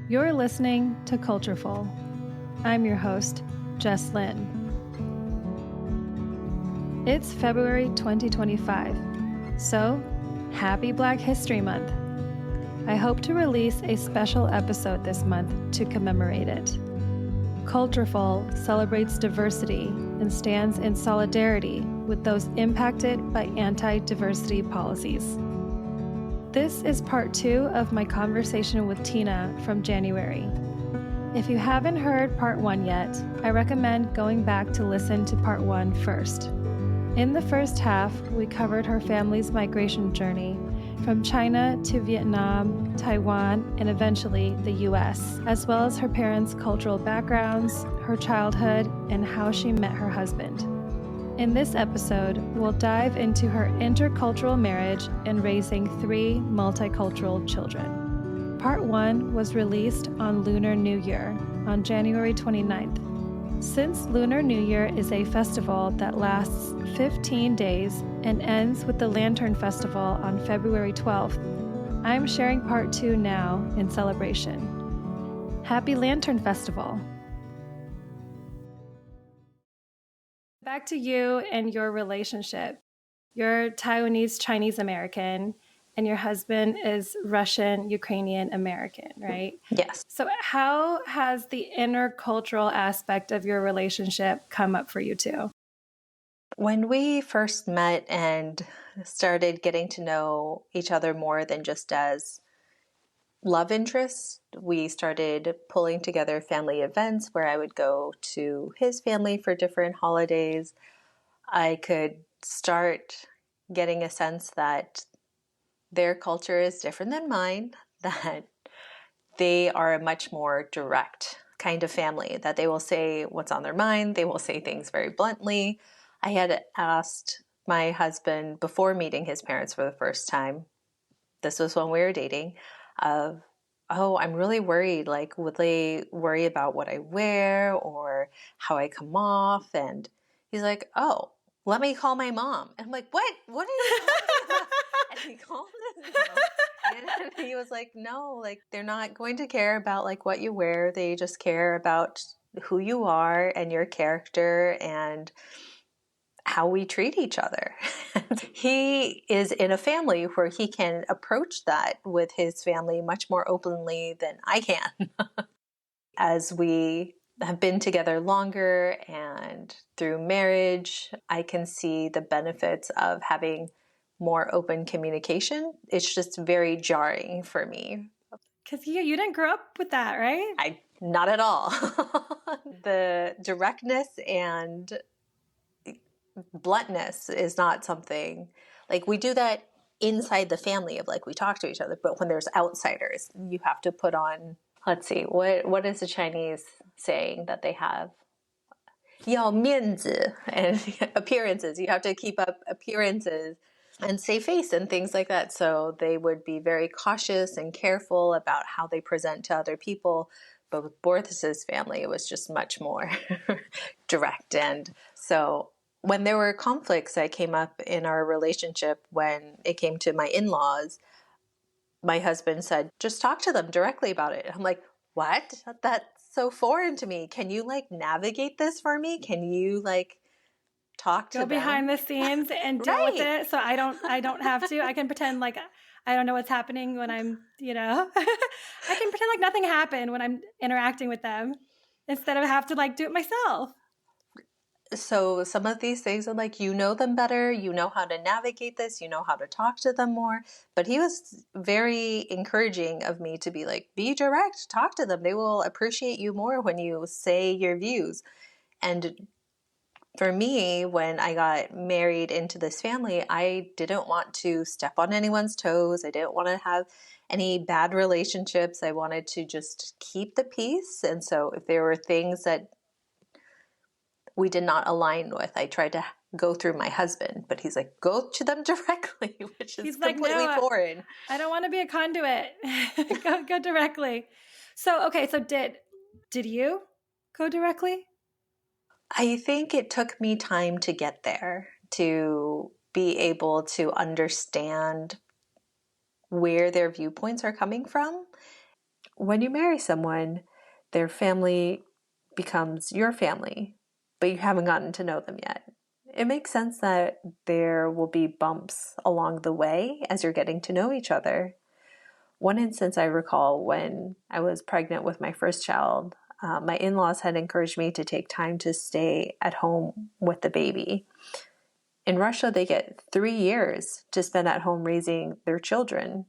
You're listening to Cultureful. I'm your host, Jess Lin. It's February 2025, so happy Black History Month. I hope to release a special episode this month to commemorate it. Cultureful celebrates diversity and stands in solidarity with those impacted by anti-diversity policies. This is part 2 of my conversation with Tina from January. If you haven't heard part 1 yet, I recommend going back to listen to part 1 first. In the first half, we covered her family's migration journey from China to Vietnam, Taiwan, and eventually the US, as well as her parents' cultural backgrounds, her childhood, and how she met her husband. In this episode, we'll dive into her intercultural marriage and raising 3 multicultural children. Part 1 was released on Lunar New Year on January 29th. Since Lunar New Year is a festival that lasts 15 days and ends with the Lantern Festival on February 12th, I'm sharing part 2 now in celebration. Happy Lantern Festival! Back to you and your relationship. You're Taiwanese Chinese American, and your husband is Russian Ukrainian American, right? Yes. So how has the intercultural aspect of your relationship come up for you two? When we first met and started getting to know each other more than just as love interests, we started pulling together family events where I would go to his family for different holidays. I could start getting a sense that their culture is different than mine, that they are a much more direct kind of family, that they will say what's on their mind. They will say things very bluntly. I had asked my husband before meeting his parents for the first time, this was when we were dating, I'm really worried, like, would they worry about what I wear or how I come off? And he's like, oh, let me call my mom. And I'm like, what? What are you talking about? And he called his mom. And he was like, no, like, they're not going to care about like what you wear. They just care about who you are and your character and how we treat each other. He is in a family where he can approach that with his family much more openly than I can. As we have been together longer and through marriage, I can see the benefits of having more open communication. It's just very jarring for me. Because you didn't grow up with that, right? Not at all. The directness and bluntness is not something, like, we do that inside the family of like we talk to each other, but when there's outsiders, you have to put on, let's see, what is the Chinese saying that they have? 要面子 and appearances. You have to keep up appearances and save face and things like that. So they would be very cautious and careful about how they present to other people. But with Borthes's family, it was just much more direct. And so when there were conflicts that came up in our relationship, when it came to my in-laws, my husband said, just talk to them directly about it. I'm like, what? That's so foreign to me. Can you like navigate this for me? Can you like talk to them? Go behind the scenes and deal with it, so I don't have to. I can pretend like I don't know what's happening when I'm, I can pretend like nothing happened when I'm interacting with them instead of have to like do it myself. So some of these things are like, you know them better, you know how to navigate this, you know how to talk to them more. But he was very encouraging of me to be like, be direct, talk to them. They will appreciate you more when you say your views. And for me, when I got married into this family, I didn't want to step on anyone's toes. I didn't want to have any bad relationships. I wanted to just keep the peace. And so if there were things that we did not align with, I tried to go through my husband, but he's like, go to them directly, which is completely foreign. I don't want to be a conduit. go directly. So, okay. So did you go directly? I think it took me time to get there, to be able to understand where their viewpoints are coming from. when you marry someone, their family becomes your family, but you haven't gotten to know them yet. It makes sense that there will be bumps along the way as you're getting to know each other. One instance I recall when I was pregnant with my first child, my in-laws had encouraged me to take time to stay at home with the baby. In Russia, they get 3 years to spend at home raising their children.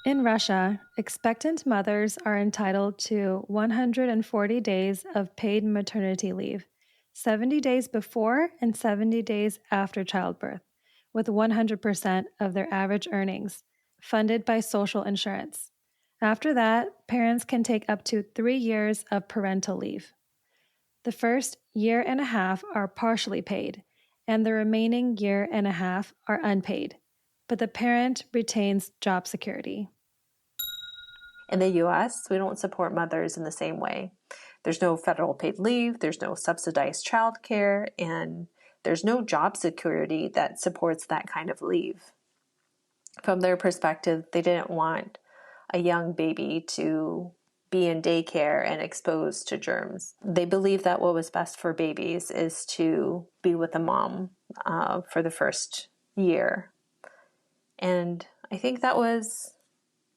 In Russia, expectant mothers are entitled to 140 days of paid maternity leave, 70 days before and 70 days after childbirth, with 100% of their average earnings, funded by social insurance. After that, parents can take up to 3 years of parental leave. The first year and a half are partially paid, and the remaining year and a half are unpaid, but the parent retains job security. In the US, we don't support mothers in the same way. There's no federal paid leave, there's no subsidized childcare, and there's no job security that supports that kind of leave. From their perspective, they didn't want a young baby to be in daycare and exposed to germs. They believe that what was best for babies is to be with the mom for the first year. And I think that was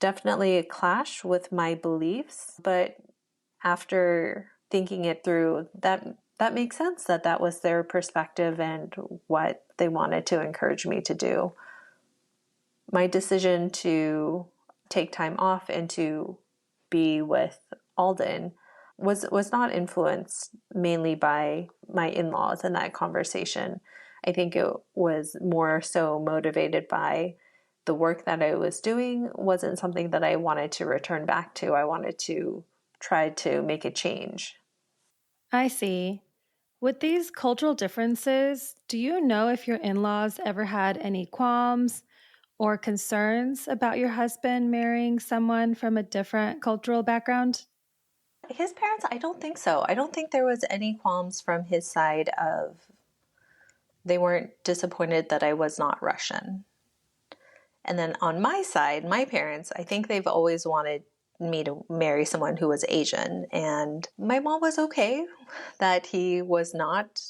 definitely a clash with my beliefs, but after thinking it through, that makes sense that was their perspective and what they wanted to encourage me to do. My decision to take time off and to be with Alden was not influenced mainly by my in-laws in that conversation. I think it was more so motivated by the work that I was doing wasn't something that I wanted to return back to. I wanted to try to make a change. I see. With these cultural differences, do you know if your in-laws ever had any qualms or concerns about your husband marrying someone from a different cultural background? His parents, I don't think so. I don't think there was any qualms from his side of they weren't disappointed that I was not Russian. And then on my side, my parents, I think they've always wanted me to marry someone who was Asian. And my mom was okay that he was not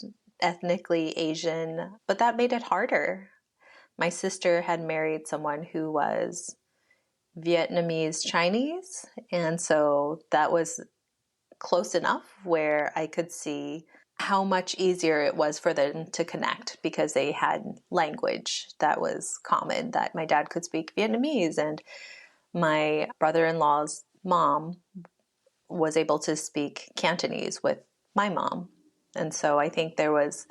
ethnically Asian, but that made it harder. My sister had married someone who was Vietnamese Chinese. And so that was close enough where I could see how much easier it was for them to connect because they had language that was common, that my dad could speak Vietnamese and my brother-in-law's mom was able to speak Cantonese with my mom. And so I think there was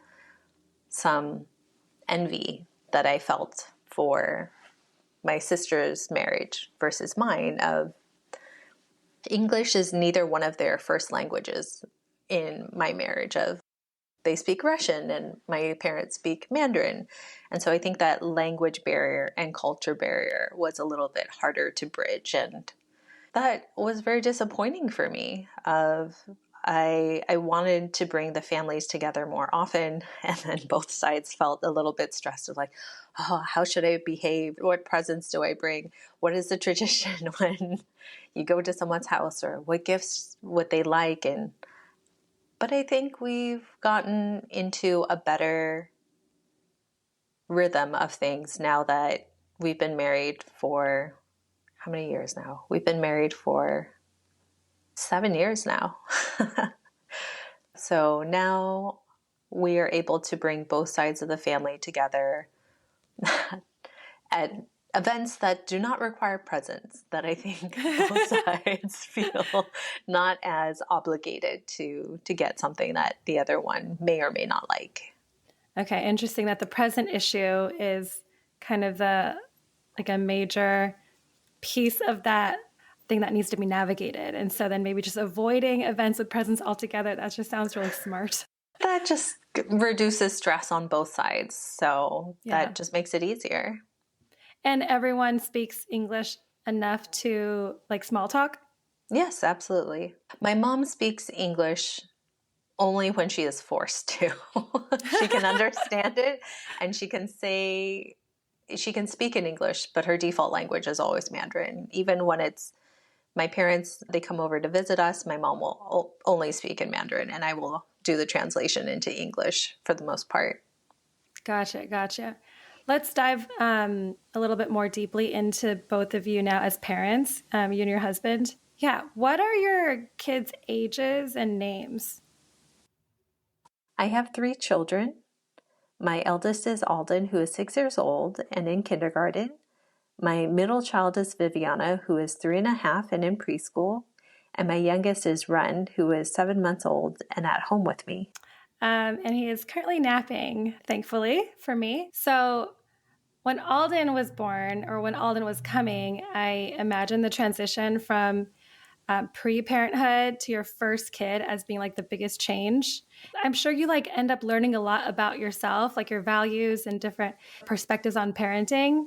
some envy that I felt for my sister's marriage versus mine of English is neither one of their first languages in my marriage of they speak Russian and my parents speak Mandarin. And so I think that language barrier and culture barrier was a little bit harder to bridge. And that was very disappointing for me of I wanted to bring the families together more often, and then both sides felt a little bit stressed of like, oh, how should I behave? What presents do I bring? What is the tradition when you go to someone's house, or what gifts would they like? But I think we've gotten into a better rhythm of things now that we've been married for how many years now? We've been married for 7 years now. So now we are able to bring both sides of the family together at events that do not require presents, that I think both sides feel not as obligated to get something that the other one may or may not like. Okay, interesting that the present issue is kind of a major piece of that thing that needs to be navigated. And so then maybe just avoiding events with presents altogether, that just sounds really smart. That just reduces stress on both sides. So that just makes it easier. And everyone speaks English enough to like small talk? Yes, absolutely. My mom speaks English only when she is forced to. She can understand it and she can speak in English, but her default language is always Mandarin, even when it's My parents, they come over to visit us. My mom will only speak in Mandarin, and I will do the translation into English for the most part. Gotcha. Let's dive a little bit more deeply into both of you now as parents, you and your husband. Yeah. What are your kids' ages and names? I have 3 children. My eldest is Alden, who is 6 years old and in kindergarten. My middle child is Viviana, who is 3.5 and in preschool. And my youngest is Ren, who is 7 months old and at home with me. And he is currently napping, thankfully for me. So when Alden was born, or when Alden was coming, I imagine the transition from pre-parenthood to your first kid as being like the biggest change. I'm sure you like end up learning a lot about yourself, like your values and different perspectives on parenting.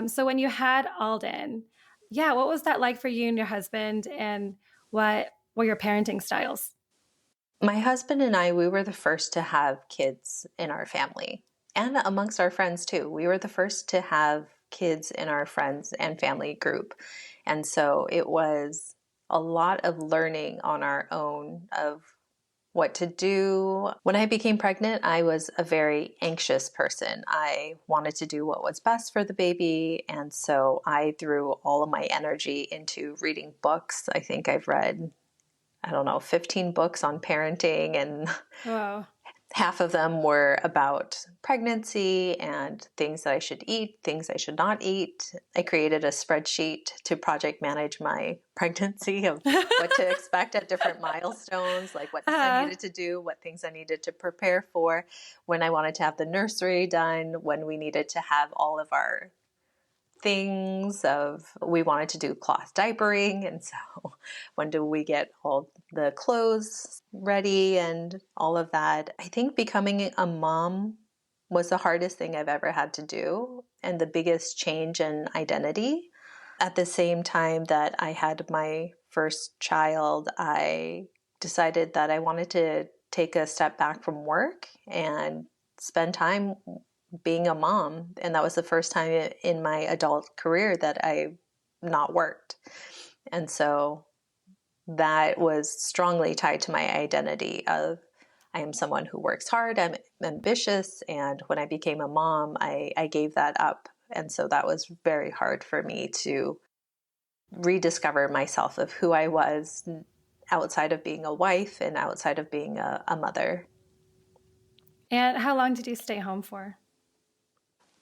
So when you had Alden, yeah, what was that like for you and your husband, and what were your parenting styles? My husband and I, we were the first to have kids in our family and amongst our friends too. We were the first to have kids in our friends and family group. And so it was a lot of learning on our own of what to do. When I became pregnant, I was a very anxious person. I wanted to do what was best for the baby. And so I threw all of my energy into reading books. I think I've read, 15 books on parenting, and Wow. half of them were about pregnancy and things that I should eat, things I should not eat. I created a spreadsheet to project manage my pregnancy of what to expect at different milestones, like what things I needed to do, what things I needed to prepare for, when I wanted to have the nursery done, when we needed to have all of our things of we wanted to do cloth diapering, and so when do we get all the clothes ready and all of that. I think becoming a mom was the hardest thing I've ever had to do and the biggest change in identity. At the same time that I had my first child, I decided that I wanted to take a step back from work and spend time being a mom. And that was the first time in my adult career that I not worked. And so that was strongly tied to my identity of I am someone who works hard, I'm ambitious, and when I became a mom, I gave that up. And so that was very hard for me to rediscover myself of who I was outside of being a wife and outside of being a mother. And how long did you stay home for?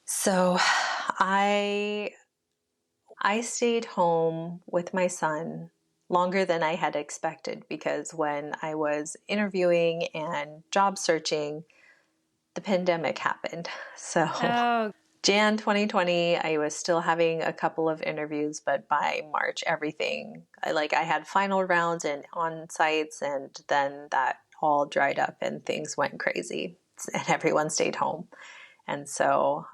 So I stayed home with my son longer than I had expected, because when I was interviewing and job searching, the pandemic happened. So Jan 2020, I was still having a couple of interviews, but by March, everything, I had final rounds and on sites, and then that all dried up and things went crazy and everyone stayed home. And so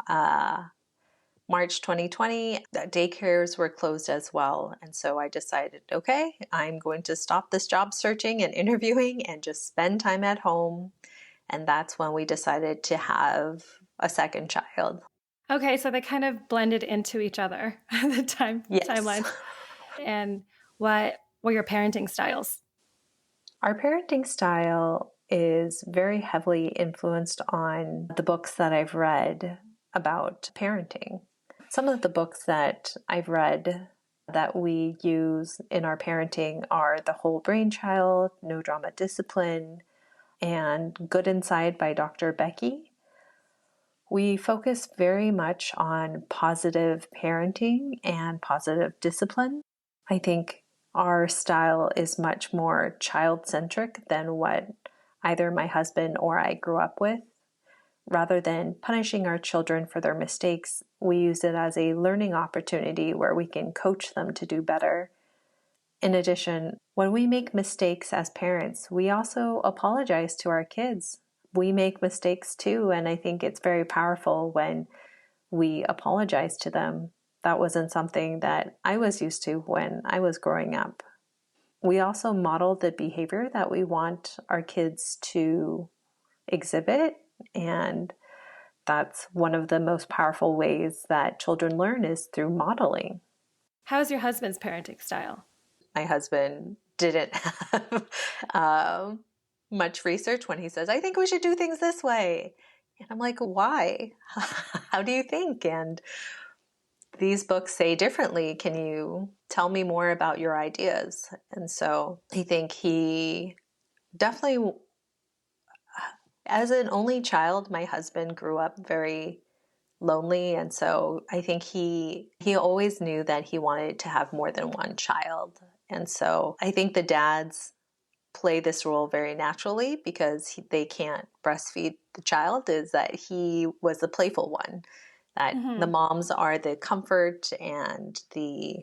March 2020, daycares were closed as well. And so I decided, okay, I'm going to stop this job searching and interviewing and just spend time at home. And that's when we decided to have a second child. Okay, so they kind of blended into each other, the timelines. And what were your parenting styles? Our parenting style is very heavily influenced on the books that I've read about parenting. Some of the books that I've read that we use in our parenting are The Whole Brain Child, No Drama Discipline, and Good Inside by Dr. Becky. We focus very much on positive parenting and positive discipline. I think our style is much more child-centric than what either my husband or I grew up with. Rather than punishing our children for their mistakes, we use it as a learning opportunity where we can coach them to do better. In addition, when we make mistakes as parents, we also apologize to our kids. We make mistakes too, and I think it's very powerful when we apologize to them. That wasn't something that I was used to when I was growing up. We also model the behavior that we want our kids to exhibit, and that's one of the most powerful ways that children learn is through modeling. How's your husband's parenting style? my husband didn't have much research when he says, I think we should do things this way. And I'm like, why? How do you think? And these books say differently. Can you tell me more about your ideas? And so I think he definitely, as an only child, my husband grew up very lonely. And so I think he always knew that he wanted to have more than one child. And so I think the dads play this role very naturally because they can't breastfeed the child, is that he was the playful one, that the moms are the comfort and the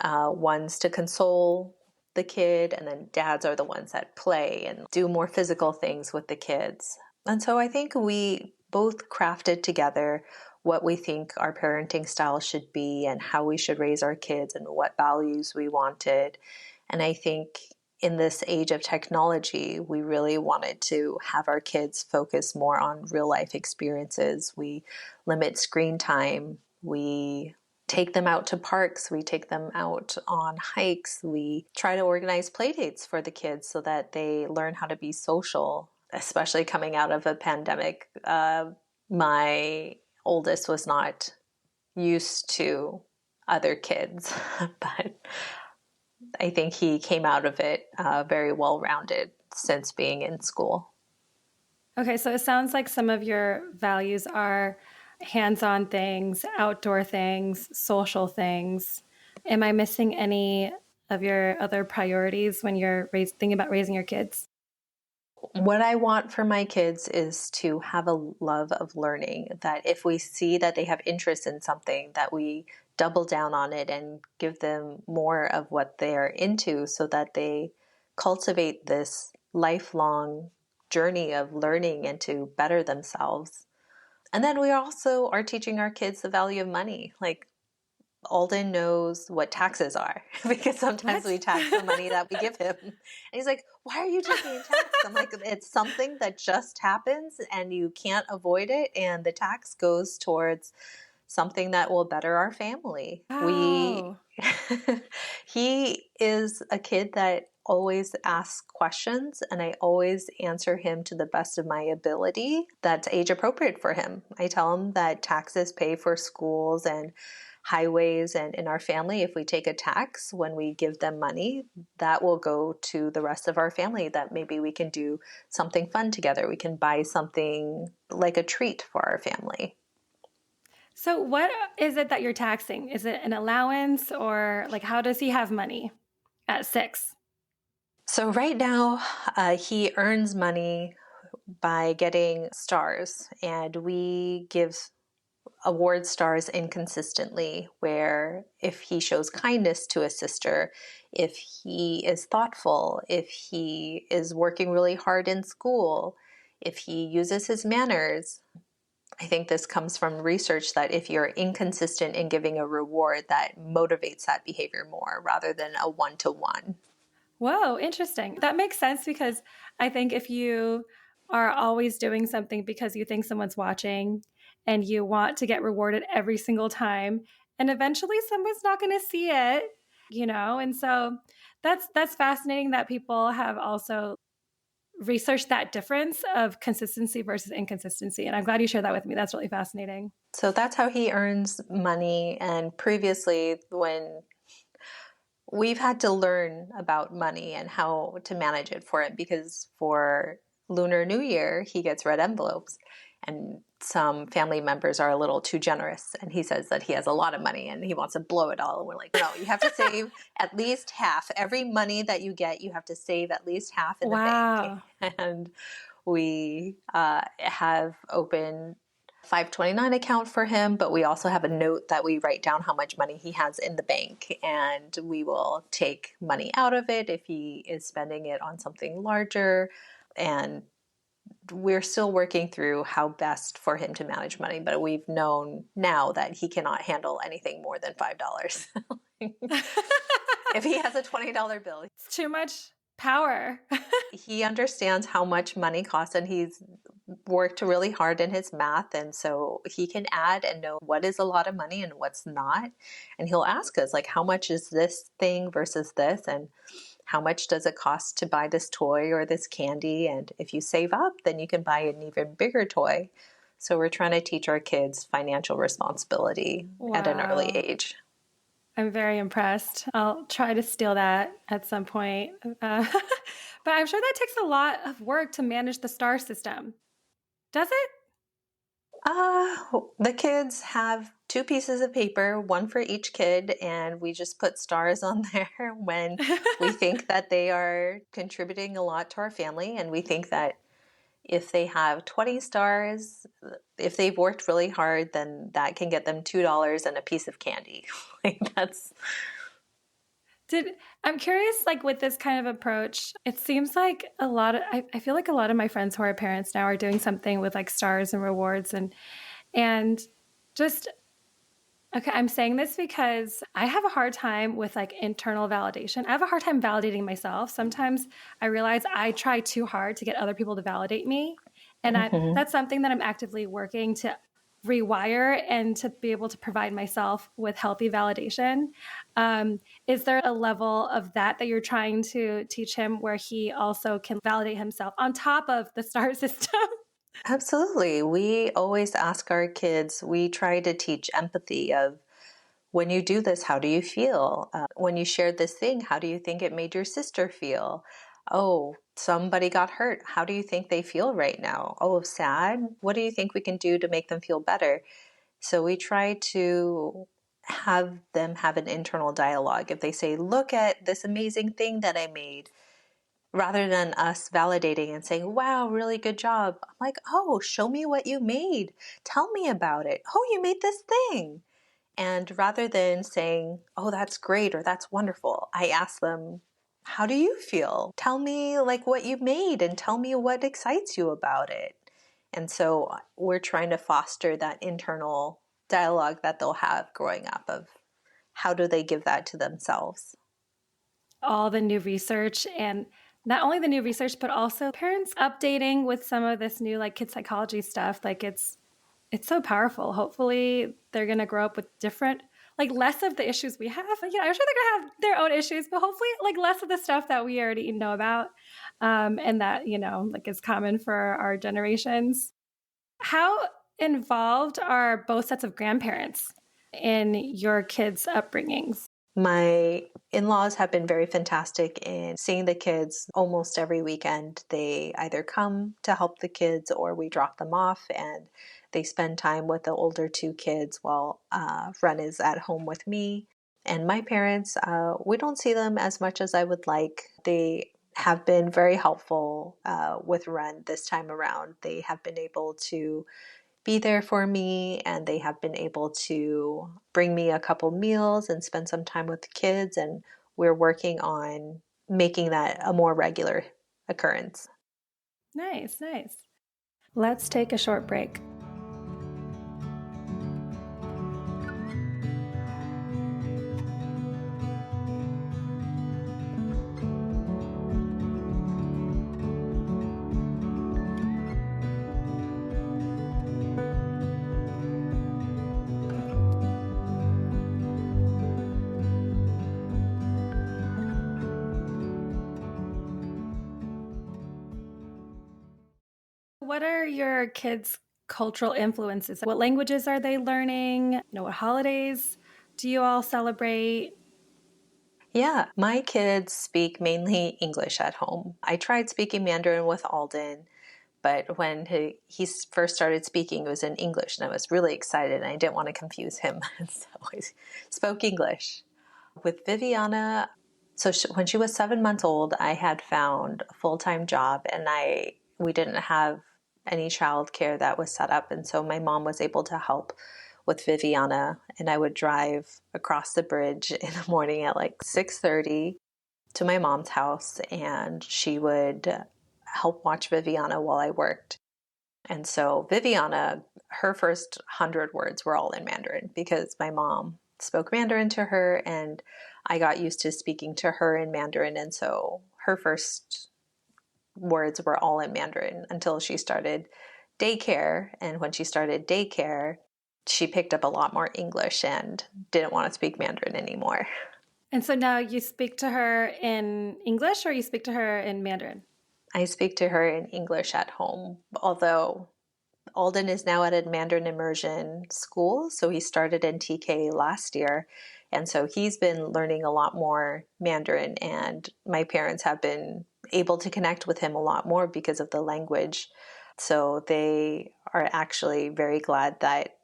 ones to console the kid, and then dads are the ones that play and do more physical things with the kids. And so I think we both crafted together what we think our parenting style should be and how we should raise our kids and what values we wanted. And I think in this age of technology, we really wanted to have our kids focus more on real life experiences. We limit screen time. We take them out to parks. We take them out on hikes. We try to organize play dates for the kids so that they learn how to be social, especially coming out of a pandemic. My oldest was not used to other kids, but I think he came out of it very well-rounded since being in school. Okay, so it sounds like some of your values are hands-on things, outdoor things, social things. Am I missing any of your other priorities when you're thinking about raising your kids? What I want for my kids is to have a love of learning, that if we see that they have interest in something, that we double down on it and give them more of what they're into so that they cultivate this lifelong journey of learning and to better themselves. And then we also are teaching our kids the value of money. Like, Alden knows what taxes are because sometimes we tax the money that we give him. And he's like, why are you taking tax? I'm like, it's something that just happens and you can't avoid it. And the tax goes towards something that will better our family. Wow. He is a kid that always asks questions, and I always answer him to the best of my ability that's age appropriate for him. I tell him that taxes pay for schools and highways, and in our family, if we take a tax when we give them money, that will go to the rest of our family, that maybe we can do something fun together. We can buy something like a treat for our family. So what is it that you're taxing? Is it an allowance, or like how does he have money at 6? So right now, he earns money by getting stars, and we give award stars inconsistently, where if he shows kindness to a sister, if he is thoughtful, if he is working really hard in school, if he uses his manners. I think this comes from research that if you're inconsistent in giving a reward, that motivates that behavior more rather than a one-to-one. Whoa, interesting. That makes sense, because I think if you are always doing something because you think someone's watching and you want to get rewarded every single time, and eventually someone's not going to see it, And so that's fascinating that people have also researched that difference of consistency versus inconsistency. And I'm glad you shared that with me. That's really fascinating. So that's how he earns money. And previously, when we've had to learn about money and how to manage it for him, because for Lunar New Year, he gets red envelopes, and some family members are a little too generous. And he says that he has a lot of money and he wants to blow it all. And we're like, no, you have to save at least half. Every money that you get, you have to save at least half in the bank. And we have opened 529 account for him, but we also have a note that we write down how much money he has in the bank, and we will take money out of it if he is spending it on something larger. And we're still working through how best for him to manage money, but we've known now that he cannot handle anything more than $5. If he has a $20 bill, it's too much power. He understands how much money costs, and he's worked really hard in his math, and so he can add and know what is a lot of money and what's not. And he'll ask us, like, how much is this thing versus this, and how much does it cost to buy this toy or this candy? And if you save up, then you can buy an even bigger toy. So we're trying to teach our kids financial responsibility at an early Wow. age. I'm very impressed. I'll try to steal that at some point. But I'm sure that takes a lot of work to manage the star system. Does it? The kids have two pieces of paper, one for each kid, and we just put stars on there when we think that they are contributing a lot to our family. And we think that if they have 20 stars, if they've worked really hard, then that can get them $2 and a piece of candy. Like that's I'm curious, like with this kind of approach, it seems like I feel like a lot of my friends who are parents now are doing something with like stars and rewards and just okay, I'm saying this because I have a hard time with like internal validation. I have a hard time validating myself. Sometimes I realize I try too hard to get other people to validate me. And Mhm. that's something that I'm actively working to rewire and to be able to provide myself with healthy validation. Is there a level of that you're trying to teach him where he also can validate himself on top of the star system? Absolutely. We always ask our kids, we try to teach empathy of when you do this, how do you feel? When you shared this thing, how do you think it made your sister feel? Oh, somebody got hurt. How do you think they feel right now? Oh, sad. What do you think we can do to make them feel better? So we try to have them have an internal dialogue. If they say, look at this amazing thing that I made, rather than us validating and saying, wow, really good job. I'm like, oh, show me what you made. Tell me about it. Oh, you made this thing. And rather than saying, oh, that's great or that's wonderful, I ask them, how do you feel? Tell me like what you made and tell me what excites you about it. And so we're trying to foster that internal dialogue that they'll have growing up of how do they give that to themselves. All the new research and not only the new research but also parents updating with some of this new like kid psychology stuff. Like it's so powerful. Hopefully they're going to grow up with different like less of the issues we have. Yeah, I'm sure they're going to have their own issues, but hopefully like less of the stuff that we already know about, and that like is common for our generations. How involved are both sets of grandparents in your kids' upbringings? My in laws have been very fantastic in seeing the kids almost every weekend. They either come to help the kids or we drop them off and they spend time with the older two kids while Ren is at home with me. And my parents, we don't see them as much as I would like. They have been very helpful with Ren this time around. They have been able to be there for me and they have been able to bring me a couple meals and spend some time with the kids, and we're working on making that a more regular occurrence. Nice, nice. Let's take a short break. What are your kids' cultural influences? What languages are they learning? What holidays do you all celebrate? Yeah, my kids speak mainly English at home. I tried speaking Mandarin with Alden, but when he first started speaking, it was in English, and I was really excited, and I didn't want to confuse him, so I spoke English. With Viviana, so when she was 7 months old, I had found a full-time job, and we didn't have any childcare that was set up, and so my mom was able to help with Viviana, and I would drive across the bridge in the morning at like 6:30 to my mom's house, and she would help watch Viviana while I worked. And so Viviana, her first 100 words were all in Mandarin because my mom spoke Mandarin to her and I got used to speaking to her in Mandarin. And so her first words were all in Mandarin until she started daycare. And when she started daycare, she picked up a lot more English and didn't want to speak Mandarin anymore. And so now you speak to her in English or you speak to her in Mandarin? I speak to her in English at home, although Alden is now at a Mandarin immersion school. So he started in TK last year. And so he's been learning a lot more Mandarin, and my parents have been able to connect with him a lot more because of the language. So they are actually very glad that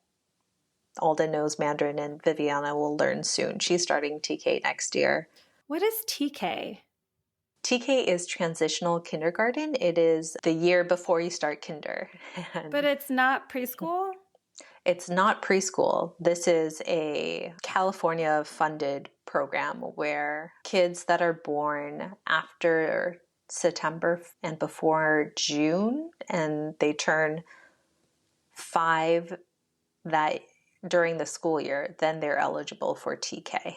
Alden knows Mandarin and Viviana will learn soon. She's starting TK next year. What is TK? TK is transitional kindergarten. It is the year before you start kinder. But it's not preschool? It's not preschool. This is a California funded program where kids that are born after September and before June, and they turn 5 that during the school year, then they're eligible for TK.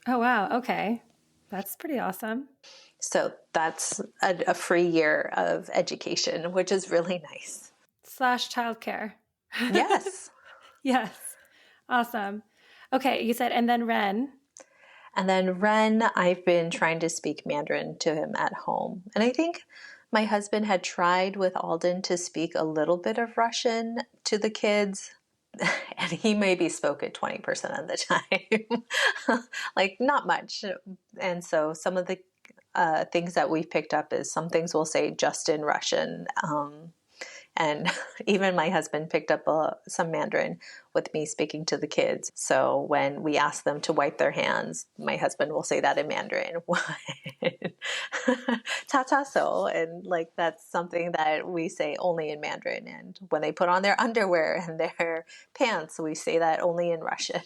Oh, wow. Okay. That's pretty awesome. So that's a free year of education, which is really nice. / childcare. Yes. Yes. Awesome. Okay. You said, and then Ren. And then Ren, I've been trying to speak Mandarin to him at home. And I think my husband had tried with Alden to speak a little bit of Russian to the kids. And he maybe spoke it 20% of the time, like not much. And so some of the things that we've picked up is some things we'll say just in Russian. And even my husband picked up some Mandarin with me speaking to the kids. So when we ask them to wipe their hands, my husband will say that in Mandarin. Ta ta so. And like that's something that we say only in Mandarin. And when they put on their underwear and their pants, we say that only in Russian.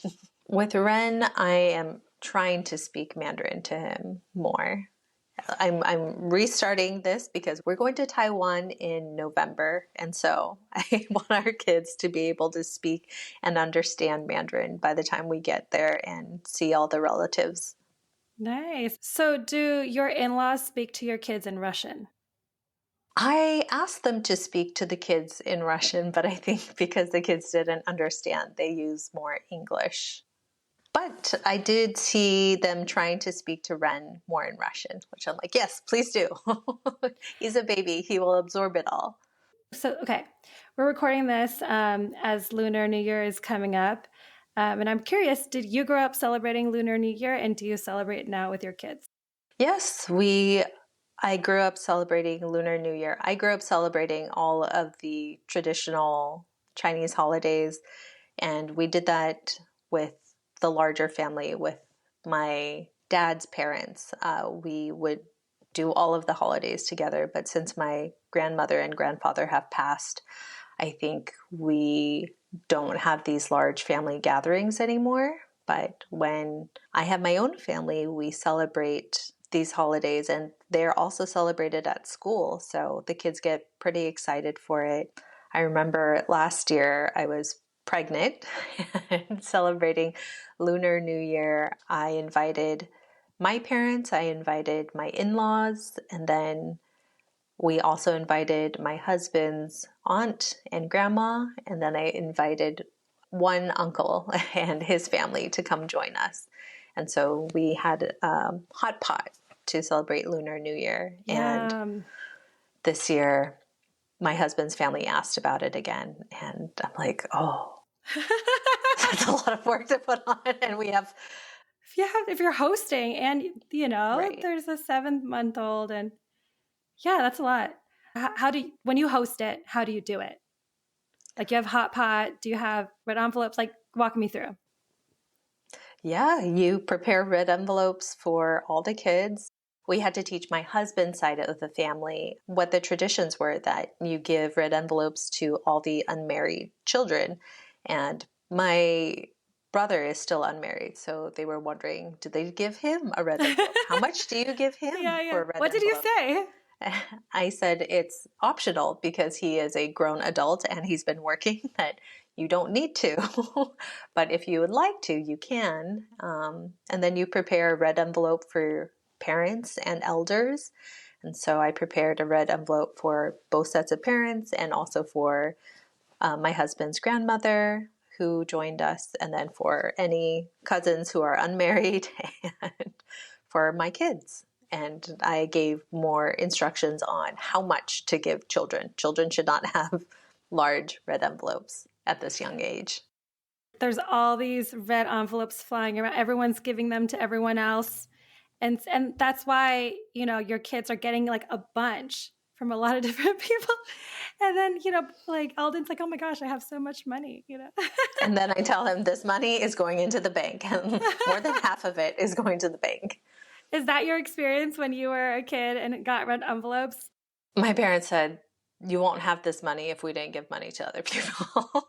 With Ren, I am trying to speak Mandarin to him more. I'm restarting this because we're going to Taiwan in November. And so I want our kids to be able to speak and understand Mandarin by the time we get there and see all the relatives. Nice. So do your in-laws speak to your kids in Russian? I asked them to speak to the kids in Russian, but I think because the kids didn't understand, they use more English. But I did see them trying to speak to Ren more in Russian, which I'm like, yes, please do. He's a baby. He will absorb it all. So, okay, we're recording this as Lunar New Year is coming up. And I'm curious, did you grow up celebrating Lunar New Year, and do you celebrate now with your kids? Yes, I grew up celebrating Lunar New Year. I grew up celebrating all of the traditional Chinese holidays, and we did that with the larger family, with my dad's parents. We would do all of the holidays together, but since my grandmother and grandfather have passed, I think we don't have these large family gatherings anymore. But when I have my own family, we celebrate these holidays, and they're also celebrated at school. So the kids get pretty excited for it. I remember last year I was pregnant and celebrating Lunar New Year. I invited my parents, I invited my in-laws, and then we also invited my husband's aunt and grandma, and then I invited one uncle and his family to come join us. And so we had hot pot to celebrate Lunar New Year. And this year, my husband's family asked about it again. And I'm like, oh, that's a lot of work to put on. And we have... If you're hosting and, Right. there's a 7-month-old, and yeah, that's a lot. When you host it, how do you do it? Like, you have hot pot, do you have red envelopes? Like, walk me through. Yeah, you prepare red envelopes for all the kids. We had to teach my husband's side of the family what the traditions were, that you give red envelopes to all the unmarried children. And my brother is still unmarried, so they were wondering, did they give him a red envelope? How much do you give him for a red envelope? What did you say? I said it's optional because he is a grown adult and he's been working, that you don't need to. But if you would like to, you can. And then you prepare a red envelope for parents and elders. And so I prepared a red envelope for both sets of parents and also for my husband's grandmother who joined us, and then for any cousins who are unmarried and for my kids. And I gave more instructions on how much to give children. Children should not have large red envelopes at this young age. There's all these red envelopes flying around. Everyone's giving them to everyone else. And that's why, your kids are getting like a bunch from a lot of different people. And then, like Alden's like, oh my gosh, I have so much money, And then I tell him this money is going into the bank, and more than half of it is going to the bank. Is that your experience when you were a kid and got red envelopes? My parents said, you won't have this money if we didn't give money to other people.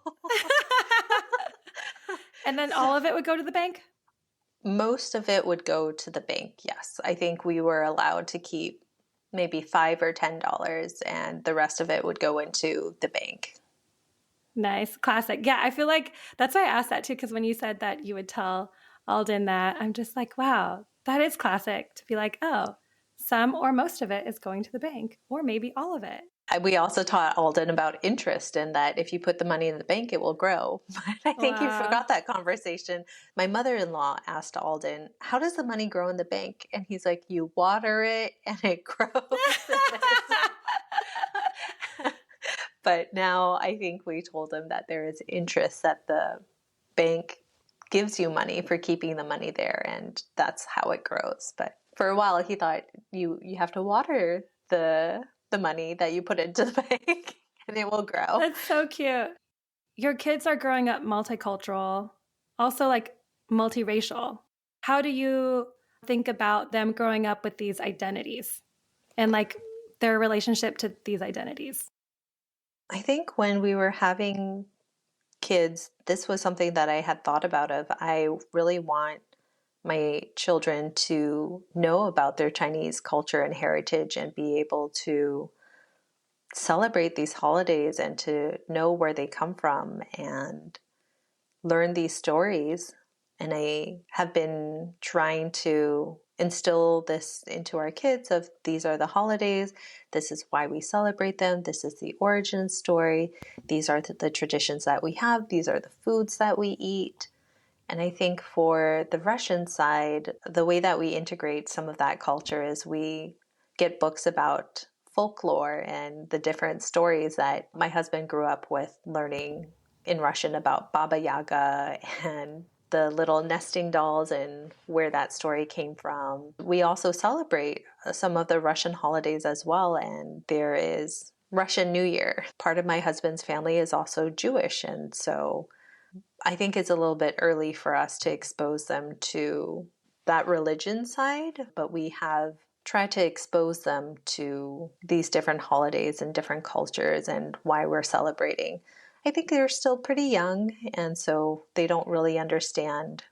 And then all of it would go to the bank? Most of it would go to the bank, yes. I think we were allowed to keep maybe $5 or $10, and the rest of it would go into the bank. Nice. Classic. Yeah, I feel like that's why I asked that too, because when you said that you would tell Alden that, I'm just like, wow, that is classic to be like, oh, some or most of it is going to the bank, or maybe all of it. We also taught Alden about interest, and that if you put the money in the bank, it will grow. But I think you forgot that conversation. My mother-in-law asked Alden, how does the money grow in the bank? And he's like, you water it and it grows. But now I think we told him that there is interest, that the bank gives you money for keeping the money there, and that's how it grows. But for a while he thought you have to water the money that you put into the bank and it will grow. That's so cute. Your kids are growing up multicultural, also like multiracial. How do you think about them growing up with these identities and like their relationship to these identities? I think when we were having kids, this was something that I had thought about of, I really want my children to know about their Chinese culture and heritage and be able to celebrate these holidays and to know where they come from and learn these stories. And I have been trying to instill this into our kids of, these are the holidays, this is why we celebrate them, this is the origin story, these are the traditions that we have, these are the foods that we eat. And I think for the Russian side, the way that we integrate some of that culture is we get books about folklore and the different stories that my husband grew up with, learning in Russian about Baba Yaga and the little nesting dolls and where that story came from. We also celebrate some of the Russian holidays as well, and there is Russian New Year. Part of my husband's family is also Jewish, and so I think it's a little bit early for us to expose them to that religion side, but we have tried to expose them to these different holidays and different cultures and why we're celebrating. I think they're still pretty young, and so they don't really understand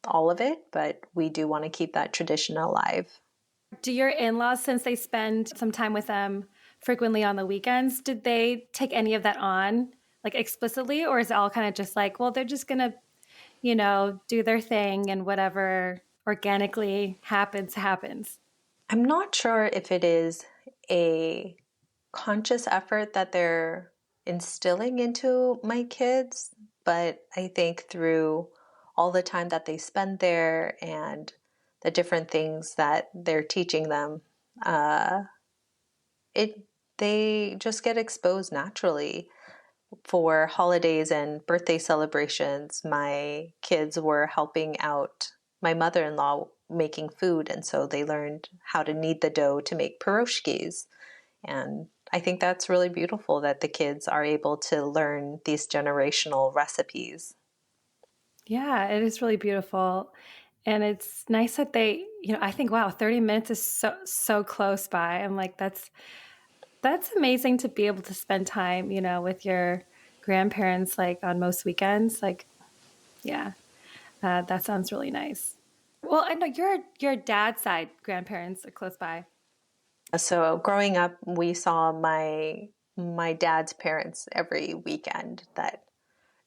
all of it, but we do want to keep that tradition alive. Do your in-laws, since they spend some time with them frequently on the weekends, did they take any of that on, like explicitly, or is it all kind of just like, well, they're just going to, do their thing and whatever organically happens? I'm not sure if it is a conscious effort that they're instilling into my kids, but I think through all the time that they spend there and the different things that they're teaching them, they just get exposed naturally. For holidays and birthday celebrations, my kids were helping out my mother-in-law making food, and so they learned how to knead the dough to make pierogies. And I think that's really beautiful that the kids are able to learn these generational recipes. Yeah, it is really beautiful. And it's nice that they, I think, wow, 30 minutes is so close by. I'm like, that's amazing to be able to spend time, with your grandparents, like on most weekends. Like, yeah, that sounds really nice. Well, I know your dad's side grandparents are close by. So growing up, we saw my dad's parents every weekend. That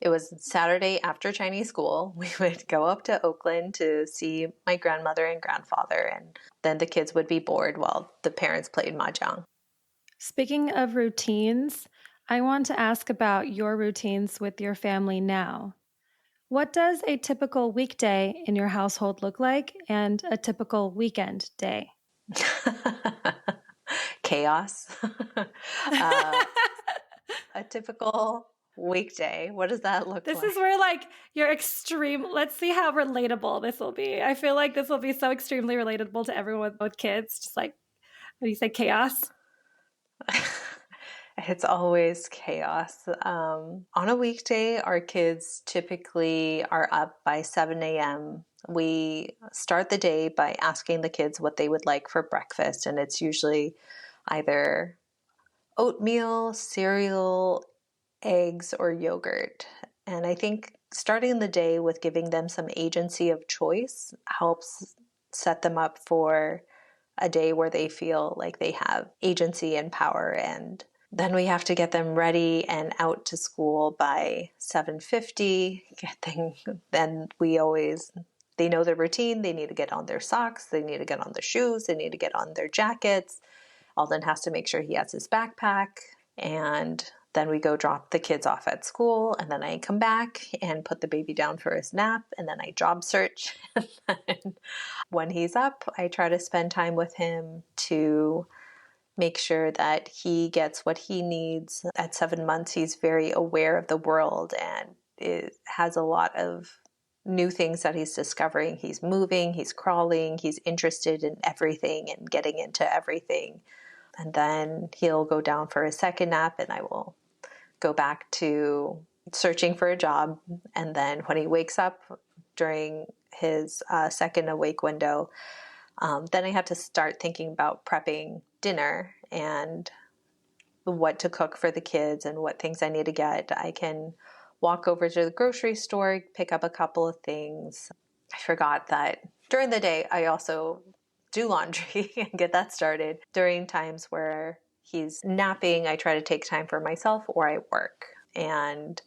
It was Saturday after Chinese school. We would go up to Oakland to see my grandmother and grandfather, and then the kids would be bored while the parents played mahjong. Speaking of routines, I want to ask about your routines with your family now. What does a typical weekday in your household look like and a typical weekend day? Chaos. A typical weekday. What does that look This like? is where like your extreme, let's see how relatable this will be. I feel like this will be so extremely relatable to everyone with kids. Just like, what do you say, chaos? It's always chaos. On a weekday, our kids typically are up by 7 a.m. We start the day by asking the kids what they would like for breakfast, and it's usually either oatmeal, cereal, eggs, or yogurt. And I think starting the day with giving them some agency of choice helps set them up for a day where they feel like they have agency and power. And then we have to get them ready and out to school by 7:50. Then they know their routine. They need to get on their socks. They need to get on their shoes. They need to get on their jackets. Alden has to make sure he has his backpack. And then we go drop the kids off at school. And then I come back and put the baby down for his nap. And then I job search. And then when he's up, I try to spend time with him to make sure that he gets what he needs. At 7 months, he's very aware of the world and it has a lot of new things that he's discovering. He's moving, he's crawling, he's interested in everything and getting into everything. And then he'll go down for a second nap and I will go back to searching for a job. And then when he wakes up during his second awake window, then I have to start thinking about prepping dinner and what to cook for the kids and what things I need to get. I can walk over to the grocery store, pick up a couple of things. I forgot that during the day, I also do laundry and get that started. During times where he's napping, I try to take time for myself or I work. And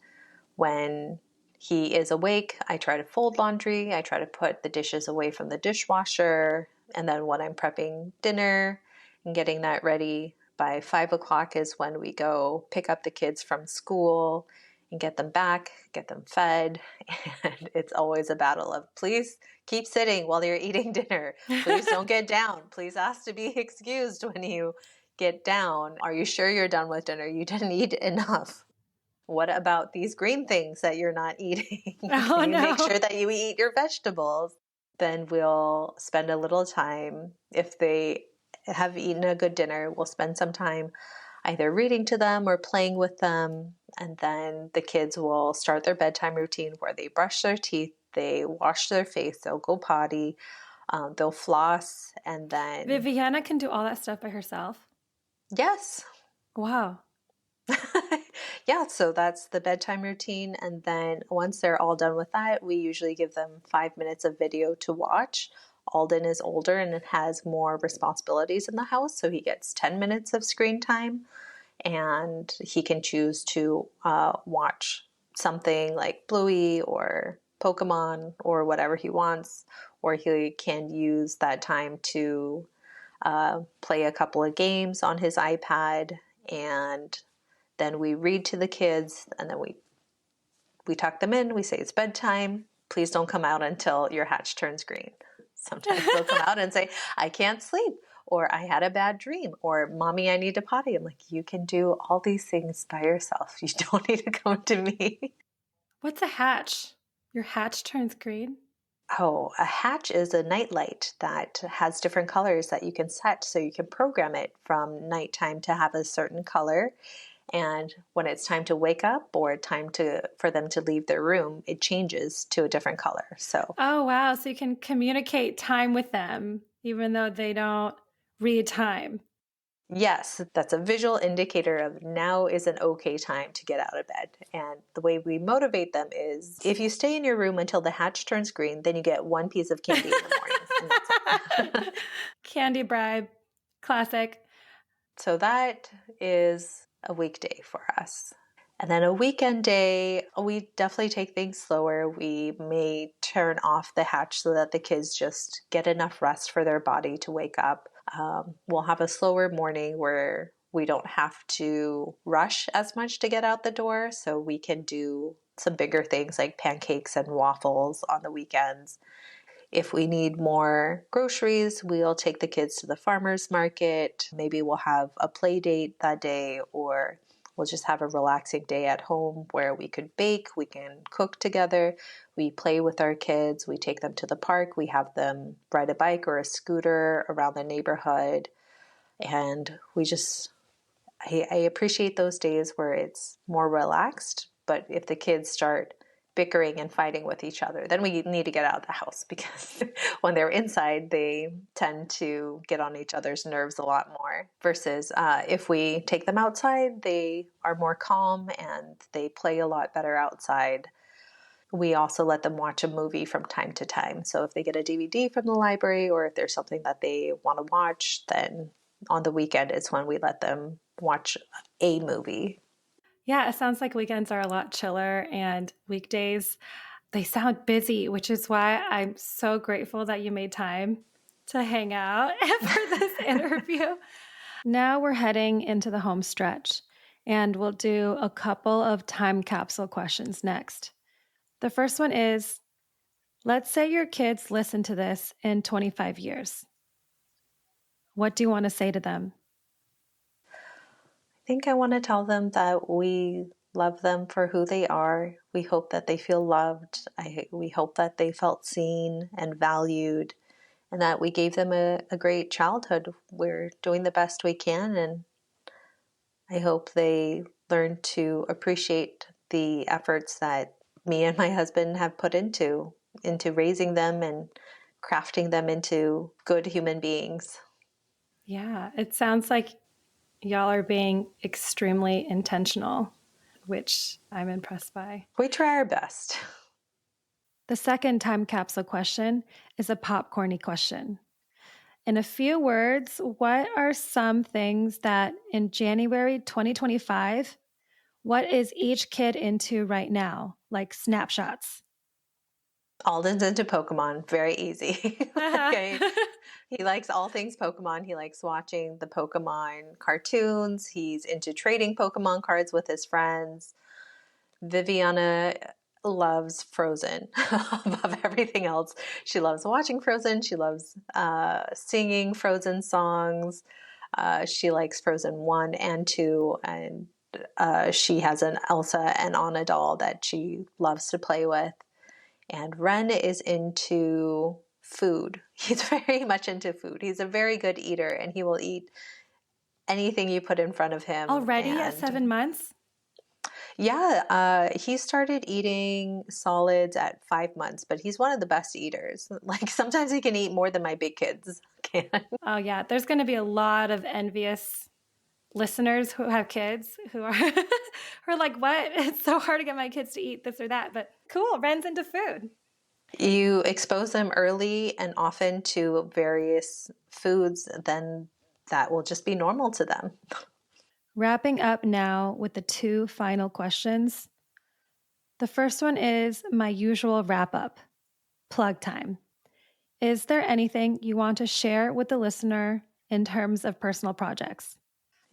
when he is awake, I try to fold laundry. I try to put the dishes away from the dishwasher. And then when I'm prepping dinner and getting that ready, by 5 o'clock is when we go pick up the kids from school and get them back, get them fed. And it's always a battle of, please keep sitting while you're eating dinner. Please don't get down. Please ask to be excused when you get down. Are you sure you're done with dinner? You didn't eat enough. What about these green things that you're not eating? Oh, You no. make sure that you eat your vegetables. Then we'll spend a little time. If they have eaten a good dinner, we'll spend some time either reading to them or playing with them. And then the kids will start their bedtime routine where they brush their teeth, they wash their face, they'll go potty, they'll floss, and then... Viviana can do all that stuff by herself. Yes. Wow. Yeah, so that's the bedtime routine. And then once they're all done with that, we usually give them 5 minutes of video to watch. Alden is older and has more responsibilities in the house, so he gets 10 minutes of screen time. And he can choose to watch something like Bluey or Pokemon or whatever he wants, or he can use that time to play a couple of games on his iPad, and then we read to the kids, and then we tuck them in. We say it's bedtime. Please don't come out until your hatch turns green. Sometimes they'll come out and say, I can't sleep, or I had a bad dream, or Mommy, I need to potty. I'm like, you can do all these things by yourself. You don't need to come to me. What's a hatch? Your hatch turns green? Oh, a hatch is a nightlight that has different colors that you can set, so you can program it from nighttime to have a certain color. And when it's time to wake up or for them to leave their room, it changes to a different color. So, oh, wow. So you can communicate time with them, even though they don't read time. yes, that's a visual indicator of now is an okay time to get out of bed. And the way we motivate them is if you stay in your room until the hatch turns green, then you get one piece of candy in the morning. And that's it. Candy bribe. Classic. So that is a weekday for us. And then a weekend day, we definitely take things slower. We may turn off the hatch so that the kids just get enough rest for their body to wake up. We'll have a slower morning where we don't have to rush as much to get out the door. So we can do some bigger things like pancakes and waffles on the weekends. If we need more groceries, we'll take the kids to the farmer's market. Maybe we'll have a play date that day, or we'll just have a relaxing day at home where we could bake, we can cook together, we play with our kids, we take them to the park, we have them ride a bike or a scooter around the neighborhood. And I appreciate those days where it's more relaxed. But if the kids start bickering and fighting with each other, then we need to get out of the house, because when they're inside, they tend to get on each other's nerves a lot more. Versus if we take them outside, they are more calm and they play a lot better outside. We also let them watch a movie from time to time. So if they get a DVD from the library, or if there's something that they want to watch, then on the weekend is when we let them watch a movie. Yeah, it sounds like weekends are a lot chiller, and weekdays, they sound busy, which is why I'm so grateful that you made time to hang out for this interview. Now we're heading into the home stretch, and we'll do a couple of time capsule questions next. The first one is, let's say your kids listen to this in 25 years. What do you want to say to them? I think I want to tell them that we love them for who they are. We hope that they feel loved. We hope that they felt seen and valued, and that we gave them a great childhood. We're doing the best we can, and I hope they learn to appreciate the efforts that me and my husband have put into raising them and crafting them into good human beings. Yeah, it sounds like y'all are being extremely intentional, which I'm impressed by. We try our best. The second time capsule question is a popcorny question. In a few words, what are some things that in January 2025, what is each kid into right now? Like snapshots. Alden's into Pokemon. Very easy. Okay. He likes all things Pokemon. He likes watching the Pokemon cartoons. He's into trading Pokemon cards with his friends. Viviana loves Frozen above everything else. She loves watching Frozen. She loves singing Frozen songs. She likes Frozen 1 and 2. And she has an Elsa and Anna doll that she loves to play with. And Ren is into food. He's very much into food. He's a very good eater, and he will eat anything you put in front of him. Already at 7 months? Yeah, he started eating solids at 5 months, but he's one of the best eaters. Like sometimes he can eat more than my big kids can. Oh, yeah. There's going to be a lot of envious listeners who have kids who are, who are like, what? It's so hard to get my kids to eat this or that. But cool, Ren's into food. You expose them early and often to various foods, then that will just be normal to them. Wrapping up now with the two final questions. The first one is my usual wrap up, plug time. Is there anything you want to share with the listener in terms of personal projects?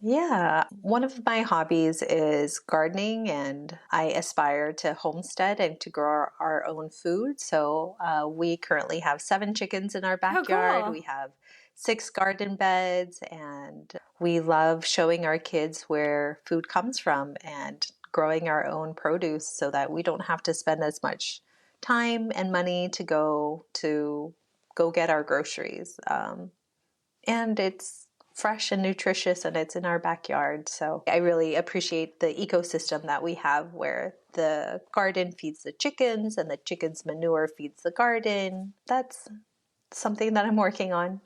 Yeah, one of my hobbies is gardening, and I aspire to homestead and to grow our own food. So we currently have 7 chickens in our backyard. Oh, cool. We have 6 garden beds, and we love showing our kids where food comes from and growing our own produce so that we don't have to spend as much time and money to go get our groceries. And it's fresh and nutritious, and it's in our backyard. So I really appreciate the ecosystem that we have, where the garden feeds the chickens and the chickens' manure feeds the garden. That's something that I'm working on,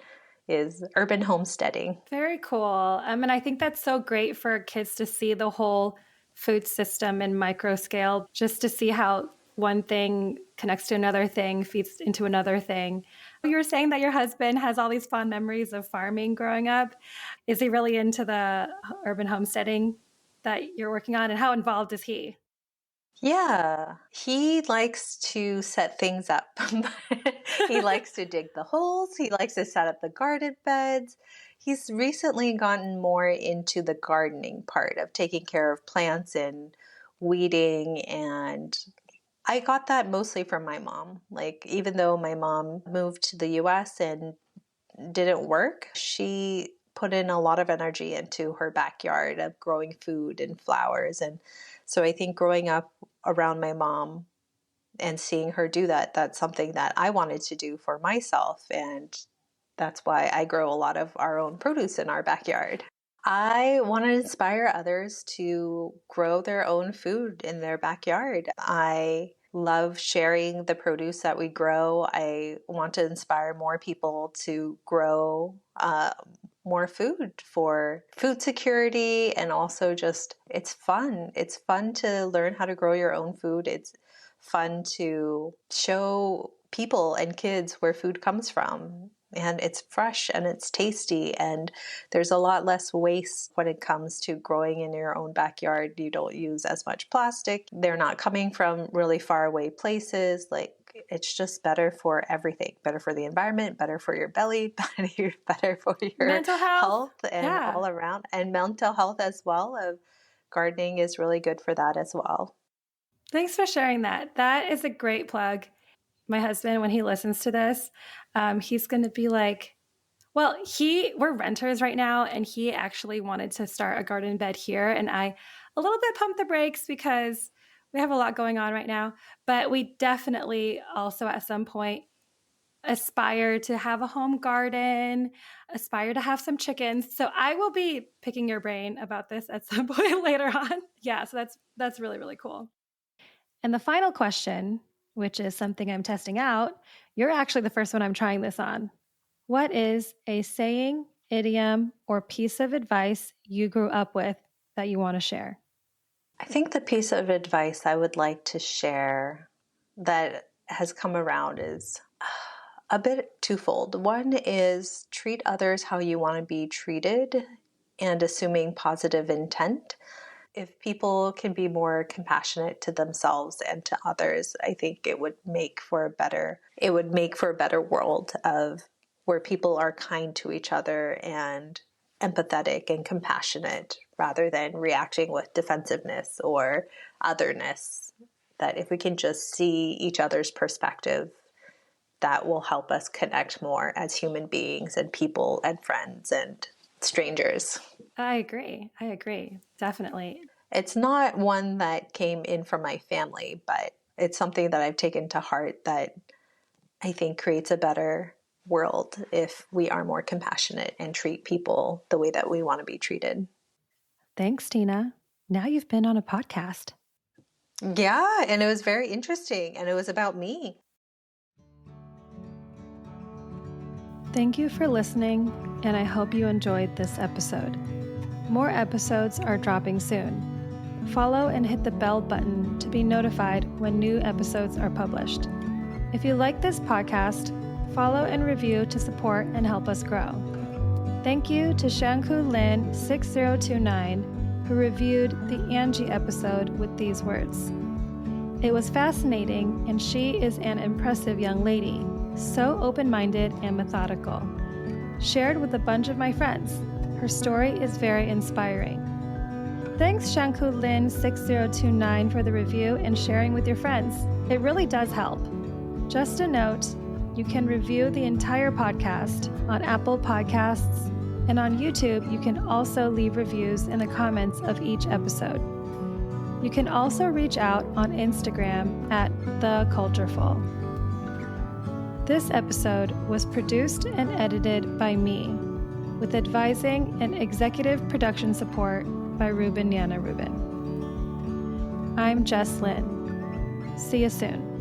is urban homesteading. Very cool. And I think that's so great for kids to see the whole food system in micro scale, just to see how one thing connects to another thing, feeds into another thing. You were saying that your husband has all these fond memories of farming growing up. Is he really into the urban homesteading? that you're working on, and how involved is he? Yeah, he likes to set things up. He likes to dig the holes. He likes to set up the garden beds. He's recently gotten more into the gardening part of taking care of plants and weeding. And I got that mostly from my mom. Like, even though my mom moved to the US and didn't work, she put in a lot of energy into her backyard of growing food and flowers. And so I think growing up around my mom and seeing her do that, that's something that I wanted to do for myself. And that's why I grow a lot of our own produce in our backyard. I want to inspire others to grow their own food in their backyard. I love sharing the produce that we grow. I want to inspire more people to grow more food for food security, and also just it's fun. It's fun to learn how to grow your own food. It's fun to show people and kids where food comes from. And it's fresh and it's tasty, and there's a lot less waste when it comes to growing in your own backyard. You don't use as much plastic. They're not coming from really far away places. Like, it's just better for everything. Better for the environment, better for your belly, better for your Mental health and all around. And mental health as well. Of gardening is really good for that as well. Thanks for sharing that. That is a great plug. My husband, when he listens to this, he's going to be like, well, we're renters right now, and he actually wanted to start a garden bed here. And I a little bit pumped the brakes because we have a lot going on right now. But we definitely also at some point aspire to have a home garden, aspire to have some chickens. So I will be picking your brain about this at some point later on. Yeah, so that's really, really cool. And the final question, which is something I'm testing out, you're actually the first one I'm trying this on. What is a saying, idiom, or piece of advice you grew up with that you want to share? I think the piece of advice I would like to share that has come around is a bit twofold. One is treat others how you want to be treated, and assuming positive intent. If people can be more compassionate to themselves and to others, I think it would make for a better world of where people are kind to each other and empathetic and compassionate, rather than reacting with defensiveness or otherness. That if we can just see each other's perspective, that will help us connect more as human beings and people and friends and strangers. I agree. Definitely. It's not one that came in from my family, but it's something that I've taken to heart that I think creates a better world if we are more compassionate and treat people the way that we want to be treated. Thanks, Tina. Now you've been on a podcast. Yeah, and it was very interesting, and it was about me. Thank you for listening, and I hope you enjoyed this episode. More episodes are dropping soon. Follow and hit the bell button to be notified when new episodes are published. If you like this podcast, follow and review to support and help us grow. Thank you to Shanku Lin 6029, who reviewed the Angie episode with these words. It was fascinating, and she is an impressive young lady, so open-minded and methodical. Shared with a bunch of my friends. Her story is very inspiring. Thanks, Shanku Lin 6029, for the review and sharing with your friends. It really does help. Just a note, you can review the entire podcast on Apple Podcasts, and on YouTube, you can also leave reviews in the comments of each episode. You can also reach out on Instagram at @thecultureful. This episode was produced and edited by me, with advising and executive production support by Ruben Yana Ruben. I'm Jess Lin. See you soon.